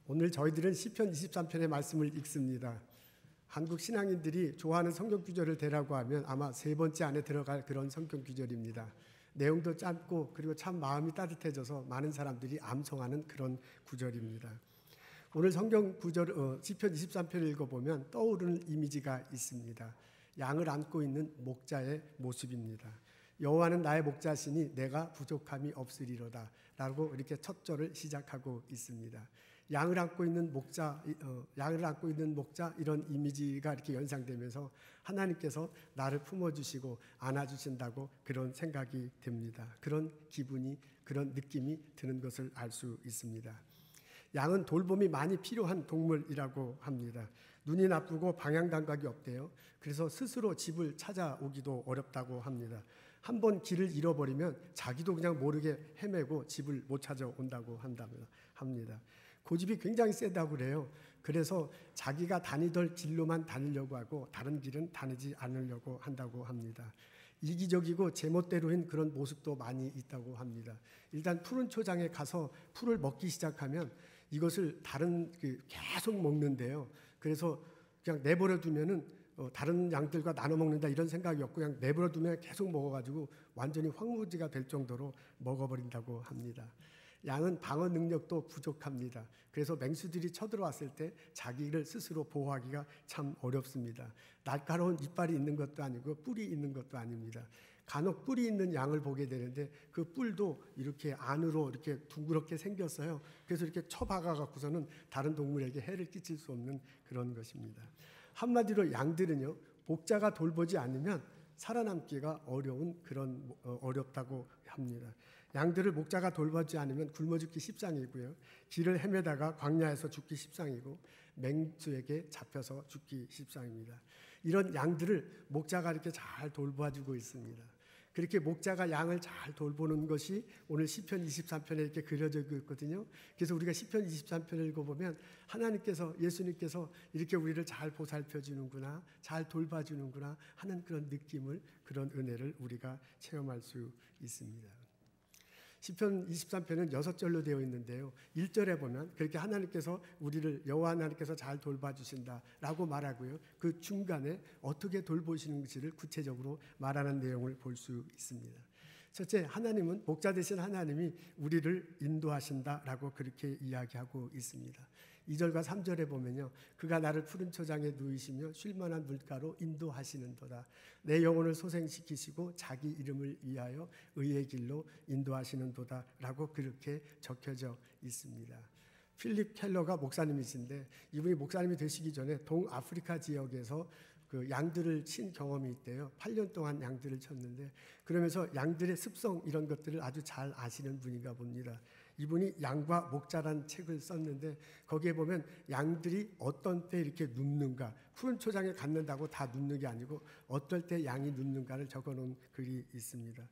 오늘 저희들은 시편 23편의 말씀을 읽습니다. 한국 신앙인들이 좋아하는 성경 구절을 대라고 하면 아마 세 번째 안에 들어갈 그런 성경 구절입니다. 내용도 짧고 그리고 참 마음이 따뜻해져서 많은 사람들이 암송하는 그런 구절입니다. 오늘 성경 구절 시편 23편을 읽어보면 떠오르는 이미지가 있습니다. 양을 안고 있는 목자의 모습입니다. 여호와는 나의 목자시니 내가 부족함이 없으리로다 라고 이렇게 첫 절을 시작하고 있습니다. 양을 안고 있는 목자, 이런 이미지가 이렇게 연상되면서 하나님께서 나를 품어주시고 안아주신다고 그런 생각이 듭니다. 그런 기분이, 그런 느낌이 드는 것을 알 수 있습니다. 양은 돌봄이 많이 필요한 동물이라고 합니다. 눈이 나쁘고 방향 감각이 없대요. 그래서 스스로 집을 찾아오기도 어렵다고 합니다. 한 번 길을 잃어버리면 자기도 그냥 모르게 헤매고 집을 못 찾아온다고 합니다. 고집이 굉장히 세다고 그래요. 그래서 자기가 다니던 길로만 다니려고 하고 다른 길은 다니지 않으려고 한다고 합니다. 이기적이고 제멋대로인 그런 모습도 많이 있다고 합니다. 일단 푸른 초장에 가서 풀을 먹기 시작하면 이것을 계속 먹는데요. 그래서 그냥 내버려 두면은 다른 양들과 나눠 먹는다 이런 생각이 없고 그냥 내버려 두면 계속 먹어가지고 완전히 황무지가 될 정도로 먹어버린다고 합니다. 양은 방어 능력도 부족합니다. 그래서 맹수들이 쳐들어왔을 때 자기를 스스로 보호하기가 참 어렵습니다. 날카로운 이빨이 있는 것도 아니고 뿔이 있는 것도 아닙니다. 간혹 뿔이 있는 양을 보게 되는데 그 뿔도 이렇게 안으로 이렇게 둥그렇게 생겼어요. 그래서 이렇게 쳐박아 갖고서는 다른 동물에게 해를 끼칠 수 없는 그런 것입니다. 한마디로 양들은요, 목자가 돌보지 않으면 살아남기가 어렵다고 합니다. 양들을 목자가 돌보지 않으면 굶어 죽기 십상이고요. 길을 헤매다가 광야에서 죽기 십상이고 맹수에게 잡혀서 죽기 십상입니다. 이런 양들을 목자가 이렇게 잘 돌봐주고 있습니다. 그렇게 목자가 양을 잘 돌보는 것이 오늘 시편 23편에 이렇게 그려져 있거든요. 그래서 우리가 시편 23편을 읽어보면 하나님께서, 예수님께서 이렇게 우리를 잘 보살펴 주는구나, 잘 돌봐주는구나 하는 그런 느낌을, 그런 은혜를 우리가 체험할 수 있습니다. 시편 23편은 6절로 되어 있는데요. 1절에 보면 그렇게 하나님께서 우리를, 여호와 하나님께서 잘 돌봐주신다라고 말하고요. 그 중간에 어떻게 돌보시는지를 구체적으로 말하는 내용을 볼 수 있습니다. 첫째, 하나님은, 목자 되신 하나님이 우리를 인도하신다라고 그렇게 이야기하고 있습니다. 2절과 3절에 보면요. 그가 나를 푸른 초장에 누이시며 쉴만한 물가로 인도하시는도다. 내 영혼을 소생시키시고 자기 이름을 위하여 의의 길로 인도하시는도다 라고 그렇게 적혀져 있습니다. 필립 켈러가 목사님이신데 이분이 목사님이 되시기 전에 동아프리카 지역에서 그 양들을 친 경험이 있대요. 8년 동안 양들을 쳤는데 그러면서 양들의 습성 이런 것들을 아주 잘 아시는 분인가 봅니다. 이분이 양과 목자란 책을 썼는데 거기에 보면 양들이 어떤 때 이렇게 눕는가, 푸른 초장에 갖는다고 다 눕는 게 아니고 어떨 때 양이 눕는가를 적어놓은 글이 있습니다.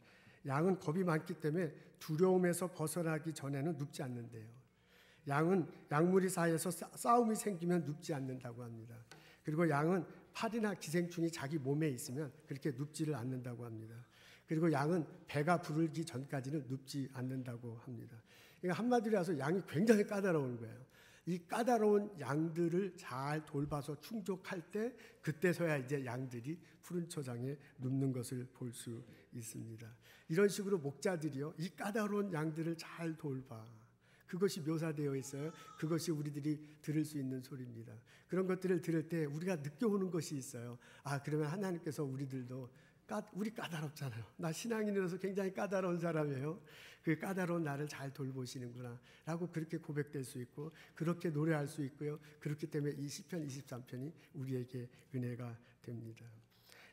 양은 겁이 많기 때문에 두려움에서 벗어나기 전에는 눕지 않는데요. 양은 양무리 사이에서 싸움이 생기면 눕지 않는다고 합니다. 그리고 양은 파리나 기생충이 자기 몸에 있으면 그렇게 눕지를 않는다고 합니다. 그리고 양은 배가 부르기 전까지는 눕지 않는다고 합니다. 그러니까 한마디로 해서 양이 굉장히 까다로운 거예요. 이 까다로운 양들을 잘 돌봐서 충족할 때 그때서야 이제 양들이 푸른 초장에 눕는 것을 볼 수 있습니다. 이런 식으로 목자들이요, 이 까다로운 양들을 잘 돌봐. 그것이 묘사되어 있어요. 그것이 우리들이 들을 수 있는 소리입니다. 그런 것들을 들을 때 우리가 느껴오는 것이 있어요. 아, 그러면 하나님께서 우리들도 우리 까다롭잖아요. 나 신앙인으로서 굉장히 까다로운 사람이에요. 그 까다로운 나를 잘 돌보시는구나 라고 그렇게 고백될 수 있고 그렇게 노래할 수 있고요. 그렇기 때문에 이 시편 23편이 우리에게 은혜가 됩니다.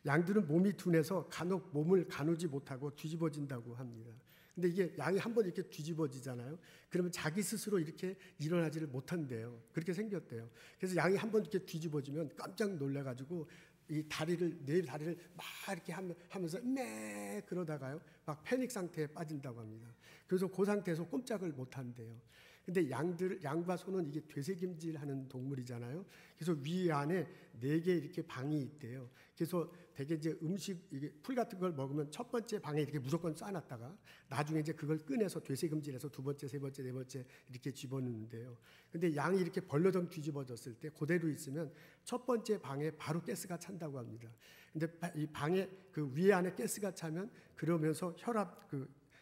양들은 몸이 둔해서 간혹 몸을 가누지 못하고 뒤집어진다고 합니다. 근데 이게 양이 한번 이렇게 뒤집어지잖아요. 그러면 자기 스스로 이렇게 일어나지를 못한대요. 그렇게 생겼대요. 그래서 양이 한번 이렇게 뒤집어지면 깜짝 놀래가지고 네 다리를 막 이렇게 하면서 그러다가요 막 패닉 상태에 빠진다고 합니다. 그래서 그 상태에서 꼼짝을 못 한대요. 근데 양과 소는 이게 되새김질하는 동물이잖아요. 그래서 위 안에 4개 이렇게 방이 있대요. 그래서 되게 이제 이게 풀 같은 걸 먹으면 첫 번째 방에 이렇게 무조건 쌓아놨다가 나중에 이제 그걸 꺼내서 되새김질해서 두 번째, 세 번째, 네 번째 이렇게 집어넣는데요. 근데 양이 이렇게 벌러덩 뒤집어졌을 때 그대로 있으면 첫 번째 방에 바로 가스가 찬다고 합니다. 근데 이 방에 그 위 안에 가스가 차면 그러면서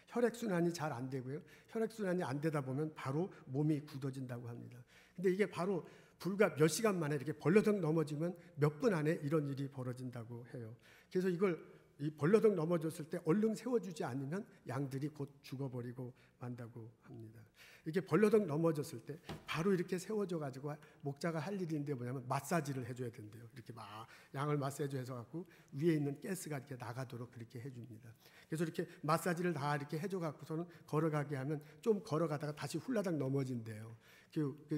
혈액순환이 잘 안 되고요. 혈액순환이 안 되다 보면 바로 몸이 굳어진다고 합니다. 근데 이게 바로 불과 몇 시간 만에 이렇게 벌러덩 넘어지면 몇 분 안에 이런 일이 벌어진다고 해요. 그래서 이걸 이 벌러덩 넘어졌을 때 얼른 세워주지 않으면 양들이 곧 죽어버리고 만다고 합니다. 이렇게 벌러덩 넘어졌을 때 바로 이렇게 세워져 가지고 목자가 할 일인데 뭐냐면 마사지를 해줘야 된대요. 이렇게 막 양을 마사지해서 갖고 위에 있는 가스가 이렇게 나가도록 그렇게 해줍니다. 그래서 이렇게 마사지를 다 이렇게 해줘 갖고서는 걸어가게 하면 좀 걸어가다가 다시 훌라당 넘어진대요.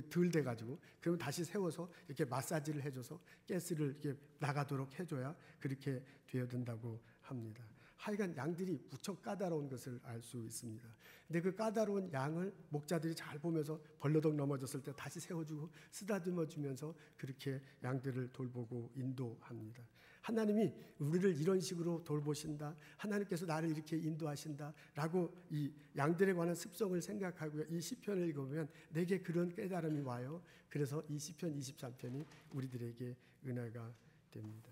덜 돼가지고 그러면 다시 세워서 이렇게 마사지를 해줘서 가스를 이렇게 나가도록 해줘야 그렇게 되어든다고 합니다. 하여간 양들이 무척 까다로운 것을 알 수 있습니다. 근데 그 까다로운 양을 목자들이 잘 보면서 벌러덩 넘어졌을 때 다시 세워주고 쓰다듬어 주면서 그렇게 양들을 돌보고 인도합니다. 하나님이 우리를 이런 식으로 돌보신다. 하나님께서 나를 이렇게 인도하신다라고 이 양들에 관한 습성을 생각하고요. 이 시편을 읽으면 내게 그런 깨달음이 와요. 그래서 이 시편 23편이 우리들에게 은혜가 됩니다.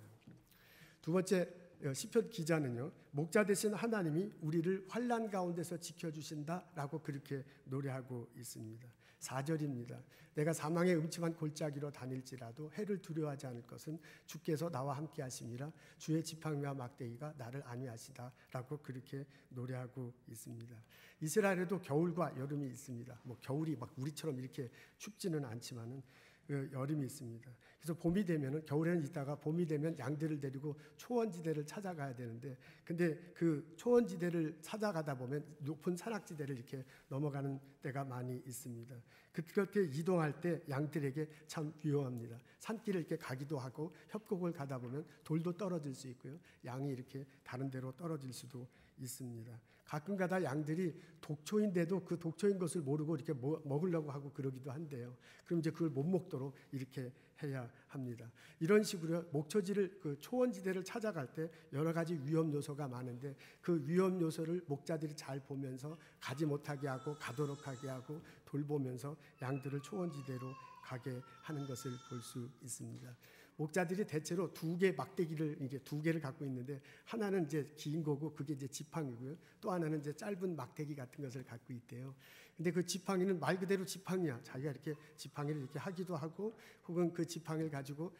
두 번째 시편 기자는요. 목자 되신 하나님이 우리를 환난 가운데서 지켜주신다라고 그렇게 노래하고 있습니다. 4절입니다. 내가 사망의 음침한 골짜기로 다닐지라도 해를 두려워하지 않을 것은 주께서 나와 함께 하심이라 주의 지팡이와 막대기가 나를 안위하시다라고 그렇게 노래하고 있습니다. 이스라엘에도 겨울과 여름이 있습니다. 뭐 겨울이 막 우리처럼 이렇게 춥지는 않지만은 여름이 있습니다. 그래서 봄이 되면은 겨울에는 있다가 봄이 되면 양들을 데리고 초원지대를 찾아가야 되는데 근데 그 초원지대를 찾아가다 보면 높은 산악지대를 이렇게 넘어가는 때가 많이 있습니다. 그렇게 이동할 때 양들에게 참 위험합니다. 산길을 이렇게 가기도 하고 협곡을 가다 보면 돌도 떨어질 수 있고요. 양이 이렇게 다른 데로 떨어질 수도 있습니다. 가끔가다 양들이 독초인데도 그 독초인 것을 모르고 이렇게 먹으려고 하고 그러기도 한데요. 그럼 이제 그걸 못 먹도록 이렇게 해야 합니다. 이런 식으로 목초지를 그 초원지대를 찾아갈 때 여러 가지 위험 요소가 많은데 그 위험 요소를 목자들이 잘 보면서 가지 못하게 하고 가도록 하게 하고 돌보면서 양들을 초원지대로 가게 하는 것을 볼 수 있습니다. 목자들이 대체로 2개 막대기를 이게 2개를 갖고 있는데 하나는 이제 긴 거고 그게 이제 지팡이고요. 또 하나는 이제 짧은 막대기 같은 것을 갖고 있대요. 근데 그 지팡이는 말 그대로 지팡이야. 자기가 이렇게 지팡이를 이렇게 하기도 하고 혹은 그 지팡이를 가지고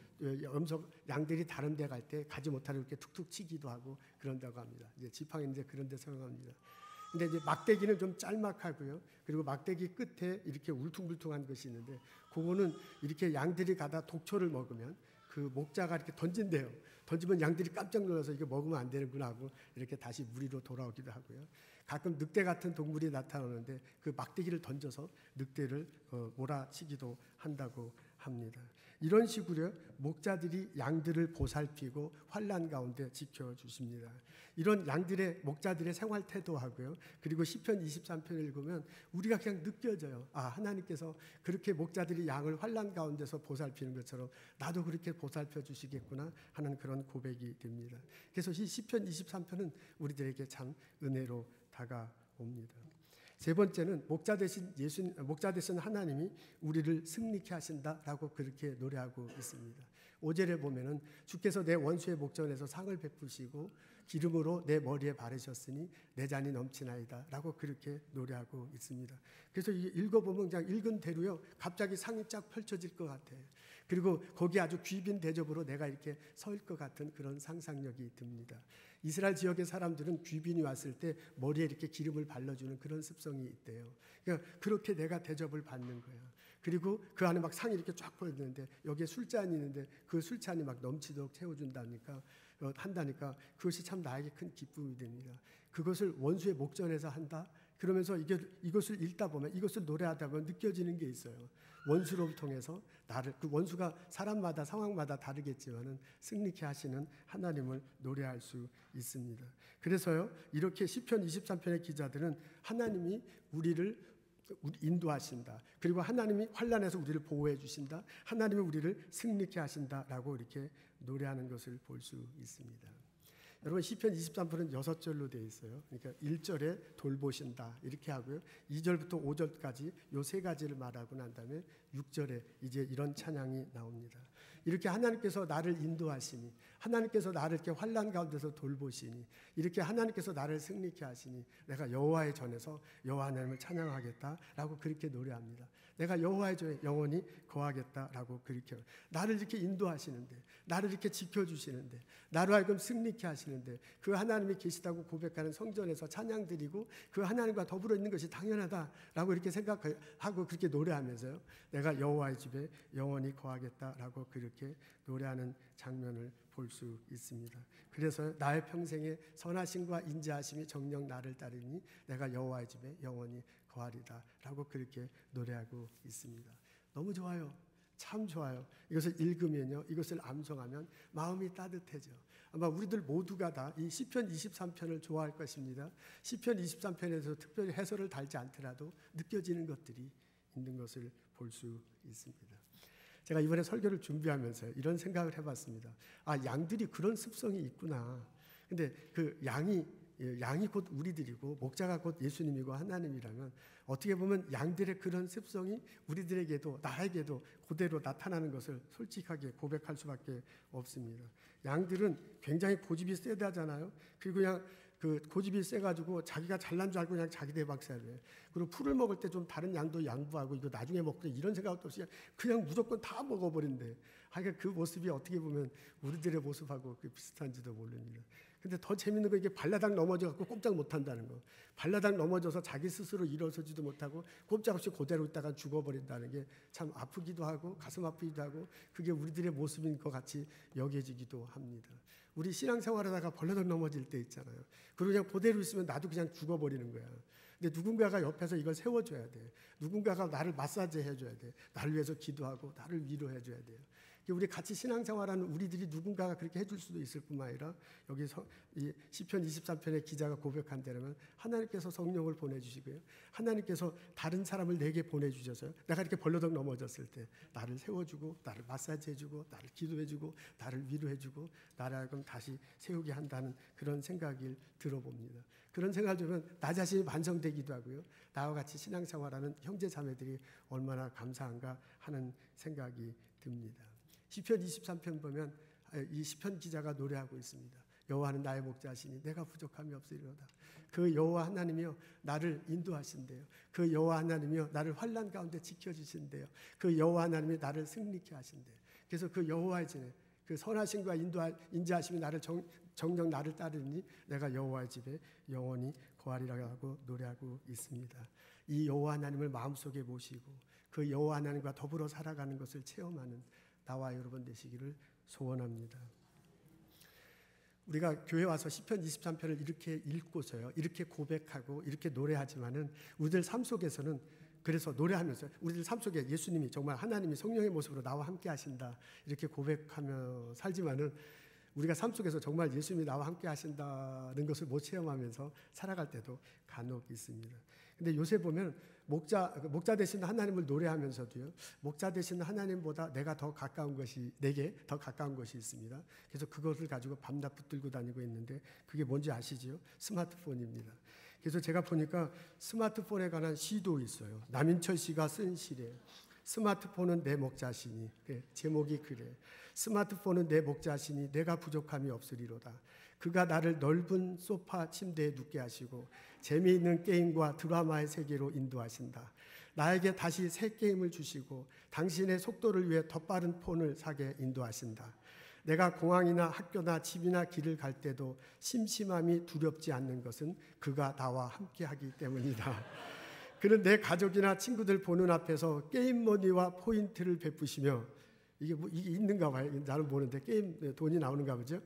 양들이 다른 데 갈 때 가지 못하도록 이렇게 툭툭 치기도 하고 그런다고 합니다. 이제 지팡이는 이제 그런 데 사용합니다. 근데 이제 막대기는 좀 짤막하고요. 그리고 막대기 끝에 이렇게 울퉁불퉁한 것이 있는데 그거는 이렇게 양들이 가다 독초를 먹으면 그 목자가 이렇게 던진대요. 던지면 양들이 깜짝 놀라서 이게 먹으면 안 되는구나 하고 이렇게 다시 무리로 돌아오기도 하고요. 가끔 늑대 같은 동물이 나타나는데 그 막대기를 던져서 늑대를 몰아치기도 한다고 합니다. 이런 식으로 목자들이 양들을 보살피고 환난 가운데 지켜주십니다. 이런 목자들의 생활 태도하고요. 그리고 시편 23편을 읽으면 우리가 그냥 느껴져요. 아, 하나님께서 그렇게 목자들이 양을 환난 가운데서 보살피는 것처럼 나도 그렇게 보살펴 주시겠구나 하는 그런 고백이 됩니다. 그래서 이 시편 23편은 우리들에게 참 은혜로 다가옵니다. 세 번째는 목자 되신 하나님이 우리를 승리케 하신다라고 그렇게 노래하고 있습니다. 5절에 보면은 주께서 내 원수의 목전에서 상을 베푸시고 기름으로 내 머리에 바르셨으니 내 잔이 넘치나이다라고 그렇게 노래하고 있습니다. 그래서 읽어보면 그냥 읽은 대로요 갑자기 상이 쫙 펼쳐질 것 같아요. 그리고 거기 아주 귀빈 대접으로 내가 이렇게 설 것 같은 그런 상상력이 듭니다. 이스라엘 지역의 사람들은 귀빈이 왔을 때 머리에 이렇게 기름을 발라주는 그런 습성이 있대요. 그러니까 그렇게 내가 대접을 받는 거야. 그리고 그 안에 막 상이 이렇게 쫙 보여지는데 여기에 술잔이 있는데 그 술잔이 막 넘치도록 채워준다니까 한다니까 그것이 참 나에게 큰 기쁨이 됩니다. 그것을 원수의 목전에서 한다. 그러면서 이것을 읽다 보면 이것을 노래하다 보면 느껴지는 게 있어요. 원수를 통해서 나를 그 원수가 사람마다 상황마다 다르겠지만은 승리케 하시는 하나님을 노래할 수 있습니다. 그래서요 이렇게 시편 23편의 기자들은 하나님이 우리를 인도하신다. 그리고 하나님이 환난에서 우리를 보호해 주신다. 하나님이 우리를 승리케 하신다라고 이렇게 노래하는 것을 볼 수 있습니다. 여러분 시편 23편은 6절로 되어 있어요. 그러니까 1절에 돌보신다 이렇게 하고요. 2절부터 5절까지 요 세 가지를 말하고 난 다음에 6절에 이제 이런 찬양이 나옵니다. 이렇게 하나님께서 나를 인도하시니, 하나님께서 나를 이렇게 환난 가운데서 돌보시니, 이렇게 하나님께서 나를 승리케 하시니 내가 여호와의 전에서 여호와 하나님을 찬양하겠다라고 그렇게 노래합니다. 내가 여호와의 전에 영원히 거하겠다라고 그렇게 나를 이렇게 인도하시는데, 나를 이렇게 지켜주시는데, 나로 하여금 승리케 하시는데 그 하나님이 계시다고 고백하는 성전에서 찬양드리고 그 하나님과 더불어 있는 것이 당연하다라고 이렇게 생각하고 그렇게 노래하면서요, 내가 여호와의 집에 영원히 거하겠다라고 그렇게 노래하는 장면을 볼 수 있습니다. 그래서 나의 평생에 선하심과 인자하심이 정녕 나를 따르니 내가 여호와의 집에 영원히 거하리다라고 그렇게 노래하고 있습니다. 너무 좋아요. 참 좋아요. 이것을 읽으면요, 이것을 암송하면 마음이 따뜻해져. 아마 우리들 모두가 다 이 시편 23편을 좋아할 것입니다. 시편 23편에서 특별히 해설을 달지 않더라도 느껴지는 것들이 있는 것을 볼 수 있습니다. 제가 이번에 설교를 준비하면서 이런 생각을 해봤습니다. 아, 양들이 그런 습성이 있구나. 근데 그 양이 곧 우리들이고 목자가 곧 예수님이고 하나님이라면 어떻게 보면 양들의 그런 습성이 우리들에게도 나에게도 그대로 나타나는 것을 솔직하게 고백할 수밖에 없습니다. 양들은 굉장히 고집이 세다잖아요. 그리고 그냥 그 고집이 세가지고 자기가 잘난 줄 알고 그냥 자기 대박살을 해요. 그리고 풀을 먹을 때 좀 다른 양도 양보하고 이거 나중에 먹자 이런 생각도 없이 그냥 무조건 다 먹어버린대. 그러니까 그 모습이 어떻게 보면 우리들의 모습하고 비슷한지도 모릅니다. 근데 더 재밌는 건 이게 발라당 넘어져갖고 꼼짝 못한다는 거. 발라당 넘어져서 자기 스스로 일어서지도 못하고 꼼짝없이 그대로 있다가 죽어버린다는 게 참 아프기도 하고 가슴 아프기도 하고 그게 우리들의 모습인 것 같이 여겨지기도 합니다. 우리 신앙생활하다가 벌러덩 넘어질 때 있잖아요. 그리고 그냥 그대로 있으면 나도 그냥 죽어버리는 거야. 근데 누군가가 옆에서 이걸 세워줘야 돼. 누군가가 나를 마사지 해줘야 돼. 나를 위해서 기도하고 나를 위로해줘야 돼요. 우리 같이 신앙생활하는 우리들이 누군가가 그렇게 해줄 수도 있을 뿐만 아니라 여기서 이 시편 23편의 기자가 고백한 대로면 하나님께서 성령을 보내주시고요. 하나님께서 다른 사람을 내게 보내주셔서요. 내가 이렇게 벌러덩 넘어졌을 때 나를 세워주고 나를 마사지해주고 나를 기도해주고 나를 위로해주고 나를 하여금 다시 세우게 한다는 그런 생각을 들어봅니다. 그런 생각을 들으면 나 자신이 반성되기도 하고요. 나와 같이 신앙생활하는 형제 자매들이 얼마나 감사한가 하는 생각이 듭니다. 시편 23편 보면 이 시편 기자가 노래하고 있습니다. 여호와는 나의 목자시니 내가 부족함이 없으리로다. 그 여호와 하나님이요 나를 인도하신대요. 그 여호와 하나님이요 나를 환난 가운데 지켜주신대요. 그 여호와 하나님이 나를 승리케 하신대요. 그래서 그 여호와의 전에 그 선하심과 인자하심이 나를 정녕 나를 따르니 내가 여호와의 집에 영원히 거하리라고 노래하고 있습니다. 이 여호와 하나님을 마음속에 모시고 그 여호와 하나님과 더불어 살아가는 것을 체험하는 나와 여러분 되시기를 소원합니다. 우리가 교회 와서 시편 23편을 이렇게 읽고서요, 이렇게 고백하고 이렇게 노래하지만은 우리들 삶 속에서는 그래서 노래하면서 우리들 삶 속에 예수님이 정말 하나님이 성령의 모습으로 나와 함께 하신다 이렇게 고백하며 살지만은 우리가 삶 속에서 정말 예수님이 나와 함께 하신다는 것을 못 체험하면서 살아갈 때도 간혹 있습니다. 근데 요새 보면 목자 되신 하나님을 노래하면서도요, 목자 되신 하나님보다 내게 더 가까운 것이 있습니다. 그래서 그것을 가지고 밤낮 붙들고 다니고 있는데 그게 뭔지 아시죠? 스마트폰입니다. 그래서 제가 보니까 스마트폰에 관한 시도 있어요. 남인철 씨가 쓴 시래요. 스마트폰은 내 목자시니, 제목이 그래. 스마트폰은 내 목자시니 내가 부족함이 없으리로다. 그가 나를 넓은 소파 침대에 눕게 하시고 재미있는 게임과 드라마의 세계로 인도하신다. 나에게 다시 새 게임을 주시고 당신의 속도를 위해 더 빠른 폰을 사게 인도하신다. 내가 공항이나 학교나 집이나 길을 갈 때도 심심함이 두렵지 않는 것은 그가 나와 함께하기 때문이다. 그는 내 가족이나 친구들 보는 앞에서 게임 머니와 포인트를 베푸시며 이게 있는가 봐요. 나는 모르는데 게임 돈이 나오는가 보죠.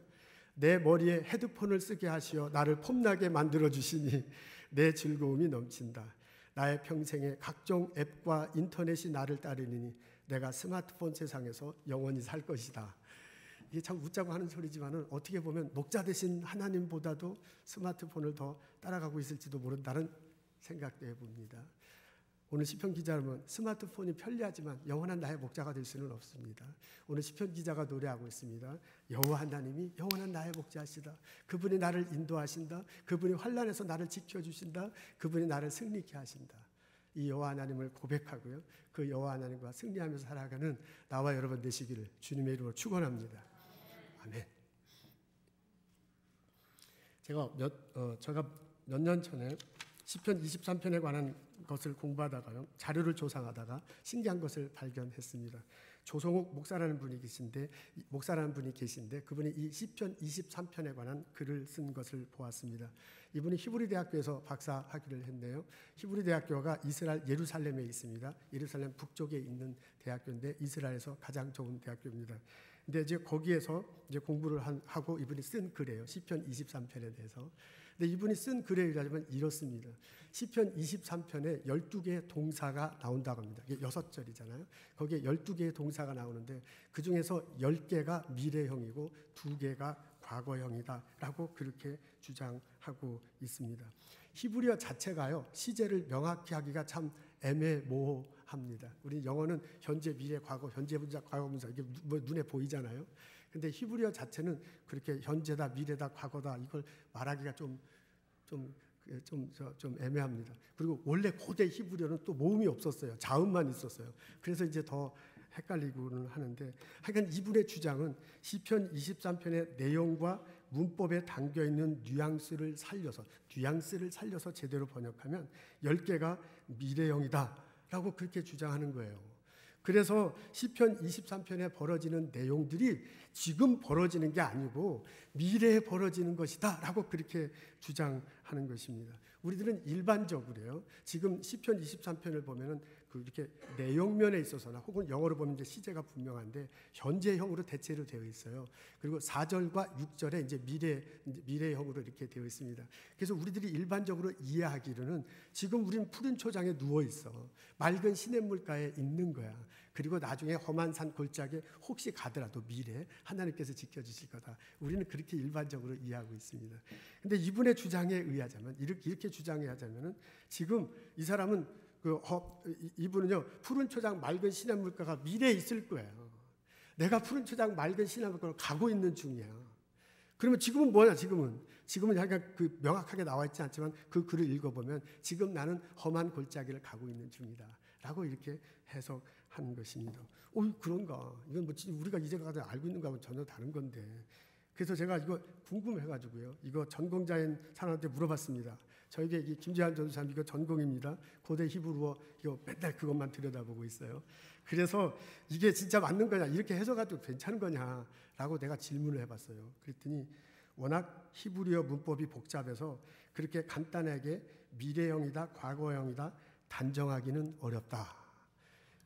내 머리에 헤드폰을 쓰게 하시어 나를 폼나게 만들어 주시니 내 즐거움이 넘친다. 나의 평생에 각종 앱과 인터넷이 나를 따르니 내가 스마트폰 세상에서 영원히 살 것이다. 이게 참 웃자고 하는 소리지만은 어떻게 보면 목자 되신 하나님보다도 스마트폰을 더 따라가고 있을지도 모른다는 생각도 해봅니다. 오늘 시편 기자는 스마트폰이 편리하지만 영원한 나의 목자가 될 수는 없습니다. 오늘 시편 기자가 노래하고 있습니다. 여호와 하나님이 영원한 나의 목자시다. 그분이 나를 인도하신다. 그분이 환난에서 나를 지켜주신다. 그분이 나를 승리케 하신다. 이 여호와 하나님을 고백하고요, 그 여호와 하나님과 승리하면서 살아가는 나와 여러분 되시기를 주님의 이름으로 축원합니다. 아멘. 제가 몇 년 전에 시편 23편에 관한 것을 공부하다가요, 자료를 조사하다가 신기한 것을 발견했습니다. 조성욱 목사라는 분이 계신데 그분이 이 시편 23편에 관한 글을 쓴 것을 보았습니다. 이분이 히브리 대학교에서 박사 학위를 했네요. 히브리 대학교가 이스라엘 예루살렘에 있습니다. 예루살렘 북쪽에 있는 대학교인데 이스라엘에서 가장 좋은 대학교입니다. 근데 이제 거기에서 이제 공부를 하고 이분이 쓴 글이에요. 시편 23편에 대해서. 근데 이분이 쓴 글에 의하면 이렇습니다. 시편 23편에 12개의 동사가 나온다고 합니다. 이게 6절이잖아요. 거기에 12개의 동사가 나오는데 그 중에서 10개가 미래형이고 2개가 과거형이다라고 그렇게 주장하고 있습니다. 히브리어 자체가요, 시제를 명확히 하기가 참 애매모호합니다. 우리 영어는 현재, 미래, 과거, 현재 분사, 과거 분사 이게 눈에 보이잖아요. 근데 히브리어 자체는 그렇게 현재다, 미래다, 과거다 이걸 말하기가 좀 애매합니다. 그리고 원래 고대 히브리어는 또 모음이 없었어요. 자음만 있었어요. 그래서 이제 더 헷갈리고는 하는데, 하여간 이분의 주장은 시편 23편의 내용과 문법에 담겨 있는 뉘앙스를 살려서 제대로 번역하면 10개가 미래형이다라고 그렇게 주장하는 거예요. 그래서 시편 23편에 벌어지는 내용들이 지금 벌어지는 게 아니고 미래에 벌어지는 것이다라고 그렇게 주장하는 것입니다. 우리들은 일반적으로요, 지금 시편 23편을 보면은 이렇게 내용면에 있어서나 혹은 영어로 보면 이제 시제가 분명한데 현재형으로 대체로 되어 있어요. 그리고 4절과 6절에 이제 미래형으로 이렇게 되어 있습니다. 그래서 우리들이 일반적으로 이해하기로는 지금 우리는 푸른 초장에 누워 있어. 맑은 시냇물가에 있는 거야. 그리고 나중에 험한 산 골짜기에 혹시 가더라도 미래 하나님께서 지켜주실 거다. 우리는 그렇게 일반적으로 이해하고 있습니다. 근데 이분의 주장에 의하자면, 이렇게 주장하자면은 지금 이 사람은 이분은요, 푸른 초장 맑은 시냇물가가 미래에 있을 거예요. 내가 푸른 초장 맑은 시냇물가로 가고 있는 중이야. 그러면 지금은 뭐냐? 지금은 약간 명확하게 나와 있지 않지만 그 글을 읽어보면 지금 나는 험한 골짜기를 가고 있는 중이다라고 이렇게 해석하는 것입니다. 그런가? 이건 뭐 우리가 이제까지 알고 있는 거하고 전혀 다른 건데. 그래서 제가 이거 궁금해가지고요, 이거 전공자인 사람한테 물어봤습니다. 저에게 이 김재환 전도사님 이거 전공입니다. 고대 히브리어 이거 맨날 그것만 들여다보고 있어요. 그래서 이게 진짜 맞는 거냐, 이렇게 해석해도 괜찮은 거냐라고 내가 질문을 해봤어요. 그랬더니 워낙 히브리어 문법이 복잡해서 그렇게 간단하게 미래형이다, 과거형이다 단정하기는 어렵다.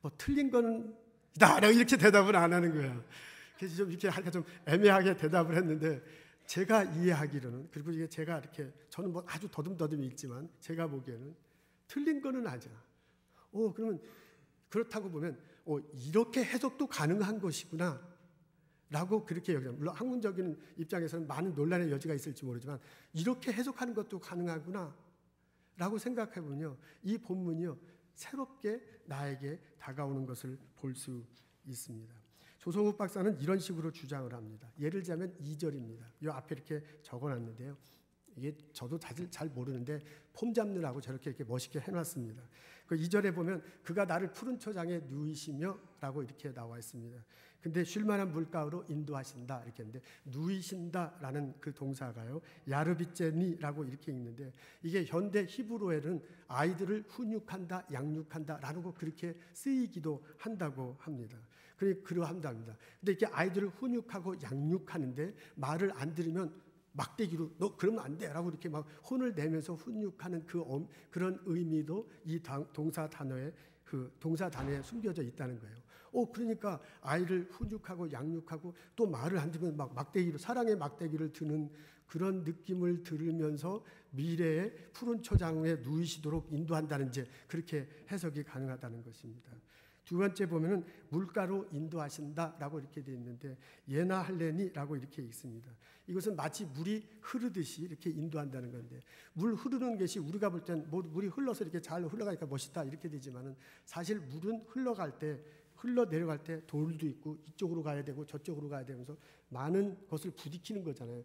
뭐 틀린 거는 이다, 이렇게 대답을 안 하는 거야. 그래서 좀 이렇게 하니까 좀 애매하게 대답을 했는데, 제가 이해하기로는, 그리고 이게 제가 이렇게, 저는 뭐 아주 더듬더듬 읽지만 제가 보기에는 틀린 거는 아니야. 그러면 그렇다고 보면 이렇게 해석도 가능한 것이구나 라고 그렇게 여겨요. 물론 학문적인 입장에서는 많은 논란의 여지가 있을지 모르지만 이렇게 해석하는 것도 가능하구나 라고 생각해보면요, 이 본문이요, 새롭게 나에게 다가오는 것을 볼 수 있습니다. 조성욱 박사는 이런 식으로 주장을 합니다. 예를 들자면 2절입니다. 이 앞에 이렇게 적어놨는데요, 이게 저도 잘 모르는데 폼 잡느라고 저렇게 이렇게 멋있게 해놨습니다. 그 2절에 보면 그가 나를 푸른 초장에 누이시며 라고 이렇게 나와 있습니다. 근데 쉴만한 물가로 인도하신다 이렇게 했는데, 누이신다라는 그 동사가요, 야르비제니라고 이렇게 읽는데, 이게 현대 히브리어에는 아이들을 훈육한다, 양육한다라고 그렇게 쓰이기도 한다고 합니다. 그러한답니다. 근데 이렇게 아이들을 훈육하고 양육하는데 말을 안 들으면 막대기로 너 그러면 안 돼라고 이렇게 막 혼을 내면서 훈육하는 그런 의미도 이 동사 단어에 숨겨져 있다는 거예요. 그러니까 아이를 훈육하고 양육하고 또 말을 안 들으면 막 막대기로, 사랑의 막대기를 드는 그런 느낌을 들으면서 미래의 푸른 초장에 누이시도록 인도한다는, 이제 그렇게 해석이 가능하다는 것입니다. 두 번째 보면은 물가로 인도하신다라고 이렇게 되어 있는데 예나 할레니라고 이렇게 있습니다. 이것은 마치 물이 흐르듯이 이렇게 인도한다는 건데 물 흐르는 것이 우리가 볼 땐 물이 흘러서 이렇게 잘 흘러가니까 멋있다 이렇게 되지만은 사실 물은 흘러 내려갈 때 돌도 있고 이쪽으로 가야 되고 저쪽으로 가야 되면서 많은 것을 부딪히는 거잖아요.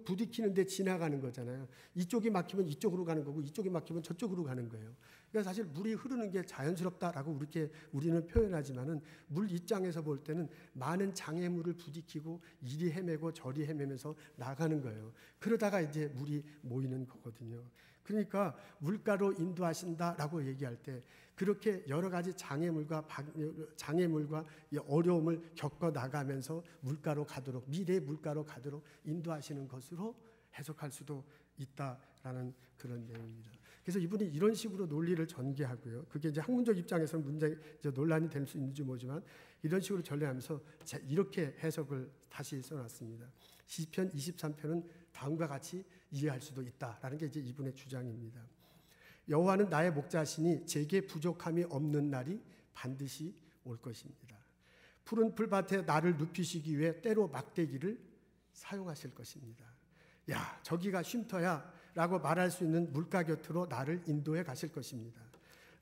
부딪히는데 지나가는 거잖아요. 이쪽이 막히면 이쪽으로 가는 거고 이쪽이 막히면 저쪽으로 가는 거예요. 그러니까 사실 물이 흐르는 게 자연스럽다라고 우리는 표현하지만은 물 입장에서 볼 때는 많은 장애물을 부딪히고 이리 헤매고 저리 헤매면서 나가는 거예요. 그러다가 이제 물이 모이는 거거든요. 그러니까 물가로 인도하신다라고 얘기할 때 그렇게 여러 가지 장애물과 어려움을 겪어 나가면서 물가로 가도록 미래의 물가로 가도록 인도하시는 것으로 해석할 수도 있다라는 그런 내용입니다. 그래서 이분이 이런 식으로 논리를 전개하고요. 그게 이제 학문적 입장에서는 논란이 될 수 있는지 모르지만 이런 식으로 전개하면서 이렇게 해석을 다시 써놨습니다. 시편 23편은 다음과 같이 이해할 수도 있다라는 게 이제 이분의 주장입니다. 여호와는 나의 목자시니 제게 부족함이 없는 날이 반드시 올 것입니다. 푸른 풀밭에 나를 눕히시기 위해 때로 막대기를 사용하실 것입니다. 야, 저기가 쉼터야 라고 말할 수 있는 물가 곁으로 나를 인도해 가실 것입니다.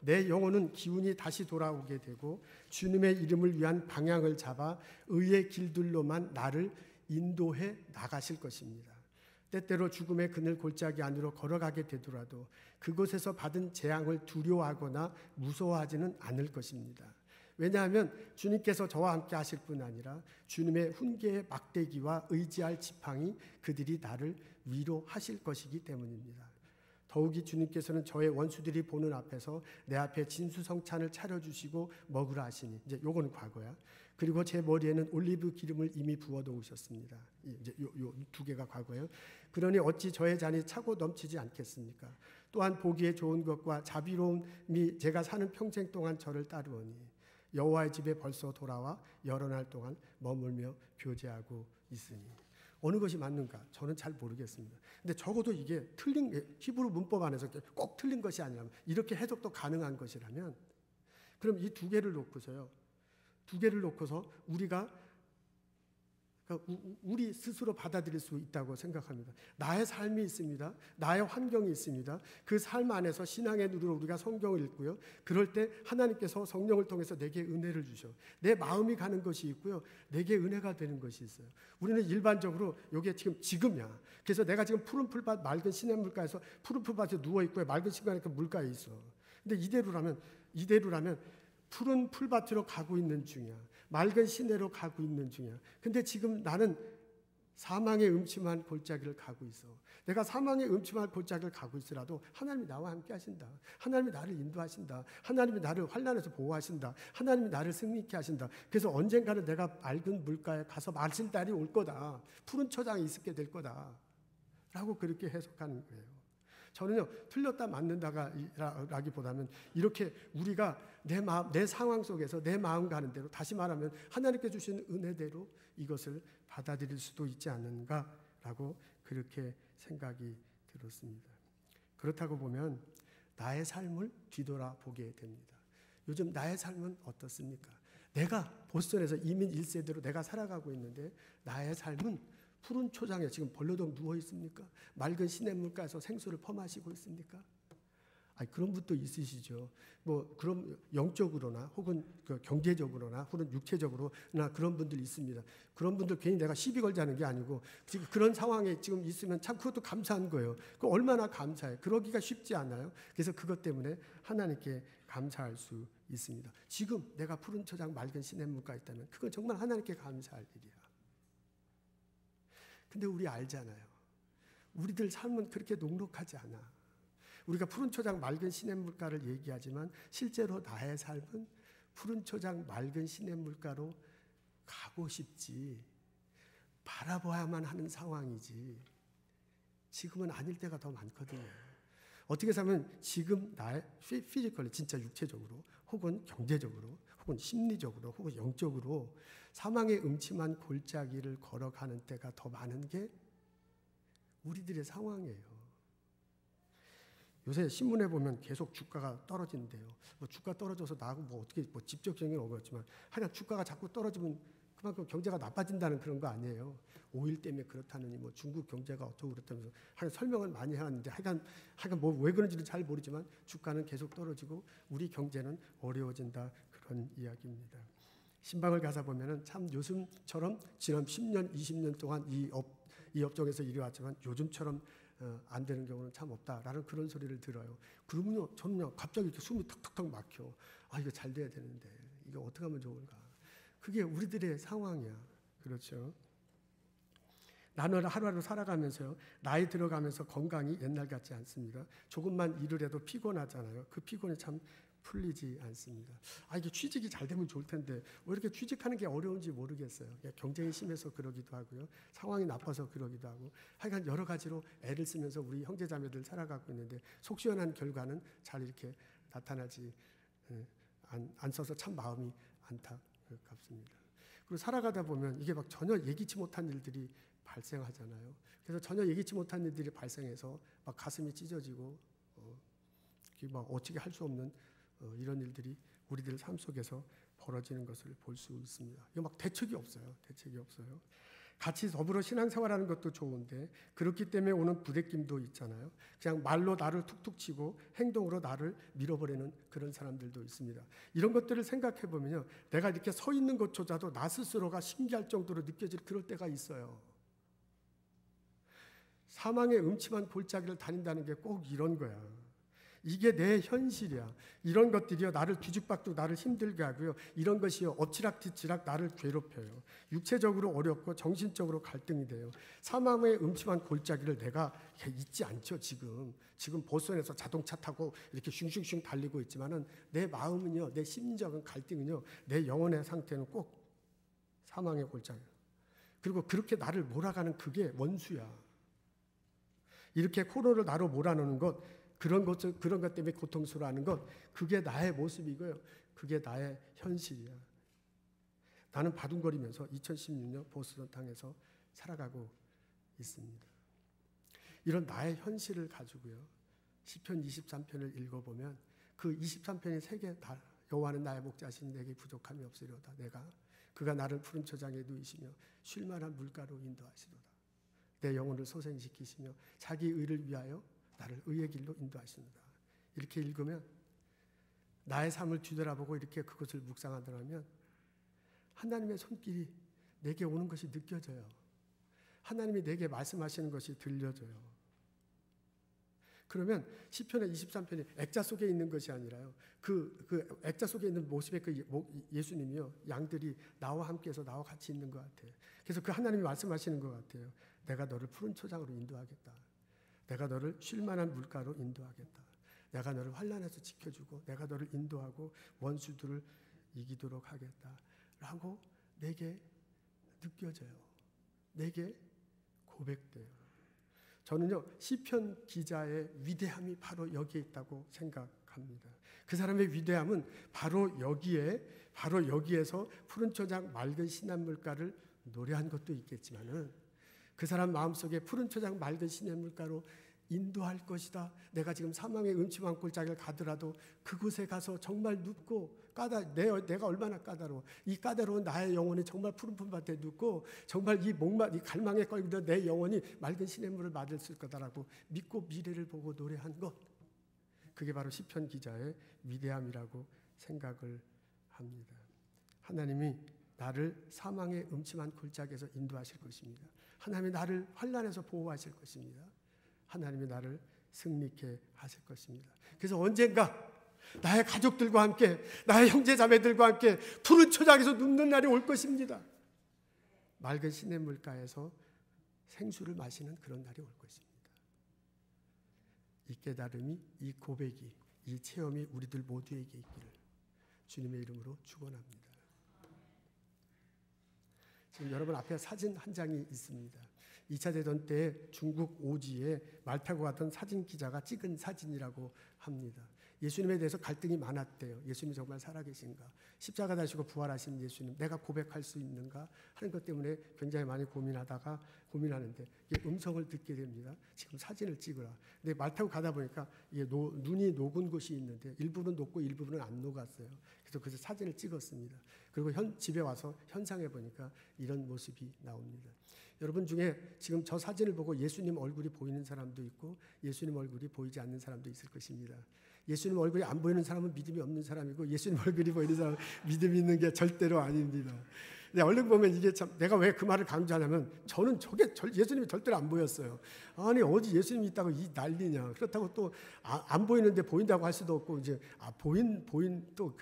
내 영혼은 기운이 다시 돌아오게 되고 주님의 이름을 위한 방향을 잡아 의의 길들로만 나를 인도해 나가실 것입니다. 때때로 죽음의 그늘 골짜기 안으로 걸어가게 되더라도 그곳에서 받은 재앙을 두려워하거나 무서워하지는 않을 것입니다. 왜냐하면 주님께서 저와 함께 하실 뿐 아니라 주님의 훈계의 막대기와 의지할 지팡이 그들이 나를 위로하실 것이기 때문입니다. 더욱이 주님께서는 저의 원수들이 보는 앞에서 내 앞에 진수성찬을 차려주시고 먹으라 하시니 이제 요건 과거야. 그리고 제 머리에는 올리브 기름을 이미 부어 놓으셨습니다. 이제 요 두 개가 과거예요. 그러니 어찌 저의 잔이 차고 넘치지 않겠습니까? 또한 보기에 좋은 것과 자비로움이 제가 사는 평생 동안 저를 따르오니 여호와의 집에 벌써 돌아와 여러 날 동안 머물며 교제하고 있으니 어느 것이 맞는가? 저는 잘 모르겠습니다. 근데 적어도 이게 히브리 문법 안에서 꼭 틀린 것이 아니라면 이렇게 해석도 가능한 것이라면 그럼 이 두 개를 놓고서 우리 스스로 받아들일 수 있다고 생각합니다. 나의 삶이 있습니다. 나의 환경이 있습니다. 그 삶 안에서 신앙의 눈으로 우리가 성경을 읽고요. 그럴 때 하나님께서 성령을 통해서 내게 은혜를 주셔. 내 마음이 가는 것이 있고요. 내게 은혜가 되는 것이 있어요. 우리는 일반적으로 이게 지금이야. 그래서 내가 지금 푸른 풀밭 맑은 시냇물가에서 푸른 풀밭에 누워 있고요. 맑은 시간에 물가에 있어. 근데 이대로라면 푸른 풀밭으로 가고 있는 중이야. 맑은 시내로 가고 있는 중이야. 근데 지금 나는 사망의 음침한 골짜기를 가고 있어. 내가 사망의 음침한 골짜기를 가고 있으라도 하나님이 나와 함께 하신다. 하나님이 나를 인도하신다. 하나님이 나를 환난에서 보호하신다. 하나님이 나를 승리케 하신다. 그래서 언젠가는 내가 맑은 물가에 가서 마실 날이 올 거다. 푸른 초장이 있게 될 거다. 라고 그렇게 해석하는 거예요. 저는요, 틀렸다 맞는다라기보다는 이렇게 우리가 내 상황 속에서 내 마음 가는 대로, 다시 말하면 하나님께 주신 은혜대로 이것을 받아들일 수도 있지 않는가라고 그렇게 생각이 들었습니다. 그렇다고 보면 나의 삶을 뒤돌아보게 됩니다. 요즘 나의 삶은 어떻습니까? 내가 보스턴에서 이민 1세대로 내가 살아가고 있는데 나의 삶은 푸른 초장에 지금 벌러덩 누워 있습니까? 맑은 시냇물가에서 생수를 퍼마시고 있습니까? 그런 분도 있으시죠. 그럼 영적으로나 혹은 경제적으로나 혹은 육체적으로나 그런 분들 있습니다. 그런 분들 괜히 내가 시비 걸자는 게 아니고 지금 그런 상황에 지금 있으면 참 그것도 감사한 거예요. 그 얼마나 감사해. 그러기가 쉽지 않아요. 그래서 그것 때문에 하나님께 감사할 수 있습니다. 지금 내가 푸른 초장 맑은 시냇물가에 있다면 그건 정말 하나님께 감사할 일이야. 근데 우리 알잖아요. 우리들 삶은 그렇게 녹록하지 않아. 우리가 푸른 초장 맑은 시냇물가를 얘기하지만 실제로 나의 삶은 푸른 초장 맑은 시냇물가로 가고 싶지 바라봐야만 하는 상황이지 지금은 아닐 때가 더 많거든요. 어떻게 보면 지금 나의 피지컬리 진짜 육체적으로 혹은 경제적으로 혹은 심리적으로 혹은 영적으로 사망의 음침한 골짜기를 걸어가는 때가 더 많은 게 우리들의 상황이에요. 요새 신문에 보면 계속 주가가 떨어진대요. 뭐 주가 떨어져서 나하고 뭐 어떻게 뭐 직접적인 건 없겠지만 하여간 주가가 자꾸 떨어지면 그만큼 경제가 나빠진다는 그런 거 아니에요. 오일 때문에 그렇다느니 뭐 중국 경제가 어떻고 그렇다면서 하여간 설명을 많이 해왔는데 하여간 뭐 왜 그런지는 잘 모르지만 주가는 계속 떨어지고 우리 경제는 어려워진다, 그런 이야기입니다. 신방을 가서 보면은 참 요즘처럼 지난 10년, 20년 동안 이 업종에서 일해 왔지만 요즘처럼 안 되는 경우는 참 없다라는 그런 소리를 들어요. 그러면요, 저는요 갑자기 이렇게 숨이 턱턱턱 막혀. 이거 잘 돼야 되는데 이거 어떻게 하면 좋을까? 그게 우리들의 상황이야. 그렇죠? 나는 하루하루 살아가면서요, 나이 들어가면서 건강이 옛날 같지 않습니다. 조금만 일을 해도 피곤하잖아요. 그 피곤이 참 풀리지 않습니다. 이게 취직이 잘 되면 좋을 텐데 왜 이렇게 취직하는 게 어려운지 모르겠어요. 경쟁이 심해서 그러기도 하고요, 상황이 나빠서 그러기도 하고, 하여간 여러 가지로 애를 쓰면서 우리 형제자매들 살아가고 있는데 속 시원한 결과는 잘 이렇게 나타나지 않아서 참 마음이 안타깝습니다. 그리고 살아가다 보면 이게 막 전혀 예기치 못한 일들이 발생하잖아요. 그래서 전혀 예기치 못한 일들이 발생해서 막 가슴이 찢어지고 막 어떻게 할 수 없는 이런 일들이 우리들 삶 속에서 벌어지는 것을 볼 수 있습니다. 이거 막 대책이 없어요. 같이 더불어 신앙생활하는 것도 좋은데 그렇기 때문에 오는 부대낌도 있잖아요. 그냥 말로 나를 툭툭 치고 행동으로 나를 밀어버리는 그런 사람들도 있습니다. 이런 것들을 생각해 보면요, 내가 이렇게 서 있는 것조차도 나 스스로가 신기할 정도로 느껴질 그럴 때가 있어요. 사망의 음침한 골짜기를 다닌다는 게 꼭 이런 거야. 이게 내 현실이야. 이런 것들이요, 나를 뒤죽박죽 나를 힘들게 하고요, 이런 것이요 엎치락뒤치락 나를 괴롭혀요. 육체적으로 어렵고 정신적으로 갈등이 돼요. 사망의 음침한 골짜기를 내가 잊지 않죠. 지금 보스턴에서 자동차 타고 이렇게 슝슝슝 달리고 있지만은 내 마음은요, 내 심리적인 갈등은요, 내 영혼의 상태는 꼭 사망의 골짜기. 그리고 그렇게 나를 몰아가는 그게 원수야. 이렇게 코로를 나로 몰아넣는 것, 그런 것 때문에 고통스러워하는 것, 그게 나의 모습이고요, 그게 나의 현실이야. 나는 바둥거리면서 2016년 보스턴 땅에서 살아가고 있습니다. 이런 나의 현실을 가지고요, 시편 23편을 읽어보면 그 23편이 세 개 다, 여호와는 나의 목자시니 내게 부족함이 없으리로다. 그가 나를 푸른 초장에 누이시며 쉴 만한 물가로 인도하시도다. 내 영혼을 소생시키시며 자기 의를 위하여 나를 의의 길로 인도하시는다. 이렇게 읽으면, 나의 삶을 뒤돌아보고 이렇게 그것을 묵상하더라면 하나님의 손길이 내게 오는 것이 느껴져요. 하나님이 내게 말씀하시는 것이 들려져요. 그러면 시편의 23편이 액자 속에 있는 것이 아니라요, 그 액자 속에 있는 모습의 그 예수님이요, 양들이 나와 함께해서 나와 같이 있는 것 같아요. 그래서 그 하나님이 말씀하시는 것 같아요. 내가 너를 푸른 초장으로 인도하겠다. 내가 너를 쉴 만한 물가로 인도하겠다. 내가 너를 환난에서 지켜주고 내가 너를 인도하고 원수들을 이기도록 하겠다 라고 내게 느껴져요. 내게 고백돼요. 저는요, 시편 기자의 위대함이 바로 여기에 있다고 생각합니다. 그 사람의 위대함은 바로 여기에서 푸른 초장 맑은 시냇물가를 노래한 것도 있겠지만은, 그 사람 마음속에 푸른 초장 맑은 시냇물가로 인도할 것이다. 내가 지금 사망의 음침한 골짜기를 가더라도 그곳에 가서 정말 눕고 내가 얼마나 까다로워. 이 까다로운 나의 영혼이 정말 푸른 품밭에 눕고 정말 이 갈망에 걸리던 내 영혼이 맑은 시냇물을 맞을 거다라고 믿고 미래를 보고 노래한 것. 그게 바로 시편 기자의 위대함이라고 생각을 합니다. 하나님이 나를 사망의 음침한 골짜기에서 인도하실 것입니다. 하나님이 나를 환난에서 보호하실 것입니다. 하나님이 나를 승리케 하실 것입니다. 그래서 언젠가 나의 가족들과 함께, 나의 형제자매들과 함께 푸른 초장에서 눕는 날이 올 것입니다. 맑은 시냇물가에서 생수를 마시는 그런 날이 올 것입니다. 이 깨달음이, 이 고백이, 이 체험이 우리들 모두에게 있기를 주님의 이름으로 축원합니다. 지금 여러분 앞에 사진 한 장이 있습니다. 2차 대전 때 중국 오지에 말 타고 가던 사진 기자가 찍은 사진이라고 합니다. 예수님에 대해서 갈등이 많았대요. 예수님이 정말 살아계신가? 십자가 다시고 부활하신 예수님, 내가 고백할 수 있는가? 하는 것 때문에 굉장히 많이 고민하는데 음성을 듣게 됩니다. 지금 사진을 찍으라. 근데 말 타고 가다 보니까 이게 눈이 녹은 곳이 있는데 일부는 녹고 일부는 안 녹았어요. 그래서 사진을 찍었습니다. 그리고 집에 와서 현상해 보니까 이런 모습이 나옵니다. 여러분 중에 지금 저 사진을 보고 예수님 얼굴이 보이는 사람도 있고 예수님 얼굴이 보이지 않는 사람도 있을 것입니다. 예수님 얼굴이 안 보이는 사람은 믿음이 없는 사람이고 예수님 얼굴이 보이는 사람은 믿음이 있는 게 절대로 아닙니다. 근데 얼른 보면 이게 참 내가 왜 그 말을 강조하냐면 저는 예수님이 절대로 안 보였어요. 아니 어디 예수님이 있다고 이 난리냐. 그렇다고 또 안 보이는데 보인다고 할 수도 없고 이제 보인 또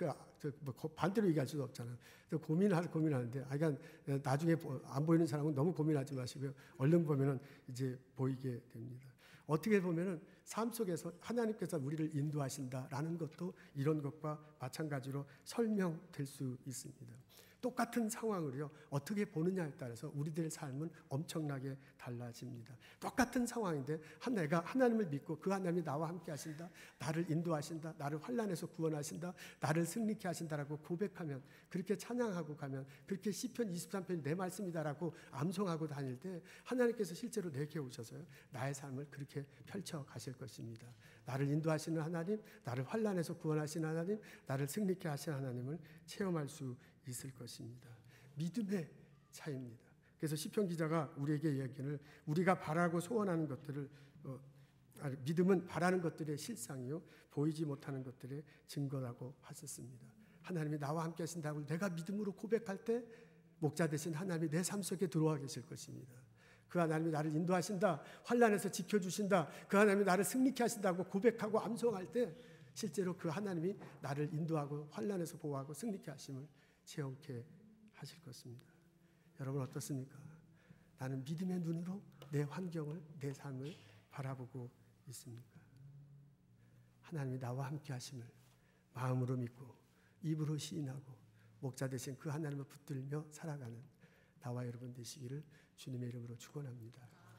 반대로 얘기할 수도 없잖아요. 고민하는데 그러니까 나중에 안 보이는 사람은 너무 고민하지 마시고요. 얼른 보면은 이제 보이게 됩니다. 어떻게 보면은 삶 속에서 하나님께서 우리를 인도하신다라는 것도 이런 것과 마찬가지로 설명될 수 있습니다. 똑같은 상황을요 어떻게 보느냐에 따라서 우리들의 삶은 엄청나게 달라집니다. 똑같은 상황인데 내가 하나님을 믿고 그 하나님이 나와 함께 하신다, 나를 인도하신다, 나를 환난에서 구원하신다, 나를 승리케 하신다라고 고백하면, 그렇게 찬양하고 가면, 그렇게 시편 23편이 내 말씀이다라고 암송하고 다닐 때 하나님께서 실제로 내게 오셔서요 나의 삶을 그렇게 펼쳐 가실 것입니다. 나를 인도하시는 하나님, 나를 환난에서 구원하시는 하나님, 나를 승리케 하시는 하나님을 체험할 수 있을 것입니다. 믿음의 차이입니다. 그래서 시편 기자가 우리에게 이야기를 우리가 바라고 소원하는 것들을 믿음은 바라는 것들의 실상이요 보이지 못하는 것들의 증거라고 하셨습니다. 하나님이 나와 함께 하신다고 내가 믿음으로 고백할 때 목자 되신 하나님이 내 삶 속에 들어와 계실 것입니다. 그 하나님이 나를 인도하신다, 환난에서 지켜주신다, 그 하나님이 나를 승리케 하신다고 고백하고 암송할 때 실제로 그 하나님이 나를 인도하고 환난에서 보호하고 승리케 하심을 체험케 하실 것입니다. 여러분 어떻습니까? 나는 믿음의 눈으로 내 환경을, 내 삶을 바라보고 있습니까? 하나님이 나와 함께 하심을 마음으로 믿고 입으로 시인하고 목자 되신 그 하나님을 붙들며 살아가는 나와 여러분 되시기를 주님의 이름으로 축원합니다.